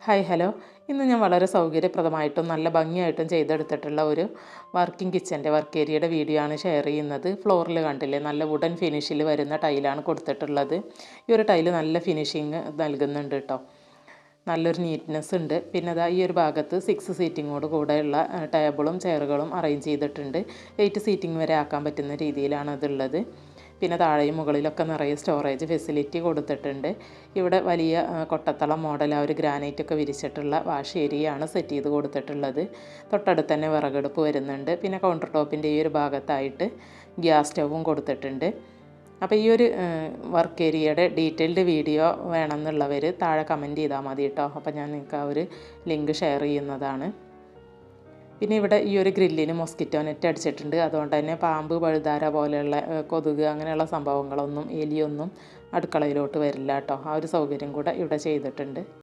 Hi hello. ഇന്ന് ഞാൻ വളരെ സൗകര്യപ്രദമായിട്ടും നല്ല ഭംഗിയായിട്ടും ചെയ്തെടുത്തിട്ടുള്ള ഒരു വർക്കിംഗ് കിച്ചൻ്റെ വർക്ക് ഏരിയയുടെ വീഡിയോ ആണ് ഷെയർ ചെയ്യുന്നത്. ഫ്ലോറിൽ കണ്ടില്ലേ, നല്ല വുഡൻ ഫിനിഷിൽ വരുന്ന ടൈലാണ് കൊടുത്തിട്ടുള്ളത്. ഈ ഒരു ടൈല് നല്ല ഫിനിഷിങ് നൽകുന്നുണ്ട് കേട്ടോ. നല്ലൊരു നീറ്റ്നെസ് ഉണ്ട്. പിന്നെ അതാ ഈ ഒരു ഭാഗത്ത് 6 സീറ്റിങ്ങോട് കൂടെയുള്ള ടേബിളും ചെയറുകളും അറേഞ്ച് ചെയ്തിട്ടുണ്ട്. 8 സീറ്റിംഗ് വരെ ആക്കാൻ പറ്റുന്ന രീതിയിലാണ് അതുള്ളത്. പിന്നെ താഴെയും മുകളിലൊക്കെ നിറയെ സ്റ്റോറേജ് ഫെസിലിറ്റി കൊടുത്തിട്ടുണ്ട്. ഇവിടെ വലിയ കൊട്ടത്തളം മോഡൽ ആ ഒരു ഗ്രാനൈറ്റൊക്കെ വിരിച്ചിട്ടുള്ള വാഷ് ഏരിയയാണ് സെറ്റ് ചെയ്ത് കൊടുത്തിട്ടുള്ളത്. തൊട്ടടുത്ത് തന്നെ വിറകടുപ്പ് വരുന്നുണ്ട്. പിന്നെ കൗണ്ടർ ടോപ്പിൻ്റെ ഈ ഒരു ഭാഗത്തായിട്ട് ഗ്യാസ് സ്റ്റൗവും കൊടുത്തിട്ടുണ്ട്. അപ്പോൾ ഈ ഒരു വർക്ക് ഏരിയയുടെ ഡീറ്റെയിൽഡ് വീഡിയോ വേണമെന്നുള്ളവർ താഴെ കമൻറ്റ് ചെയ്താൽ മതി കേട്ടോ. അപ്പോൾ ഞാൻ നിങ്ങൾക്ക് ആ ഒരു ലിങ്ക് ഷെയർ ചെയ്യുന്നതാണ്. പിന്നെ ഇവിടെ ഈ ഒരു ഗ്രില്ലിന് മൊസ്കിറ്റോ നെറ്റ് അടിച്ചിട്ടുണ്ട്. അതുകൊണ്ട് തന്നെ പാമ്പ്, പഴുതാര പോലെയുള്ള കൊതുക് അങ്ങനെയുള്ള സംഭവങ്ങളൊന്നും, എലിയൊന്നും അടുക്കളയിലോട്ട് വരില്ല കേട്ടോ. ആ ഒരു സൗകര്യം കൂടെ ഇവിടെ ചെയ്തിട്ടുണ്ട്.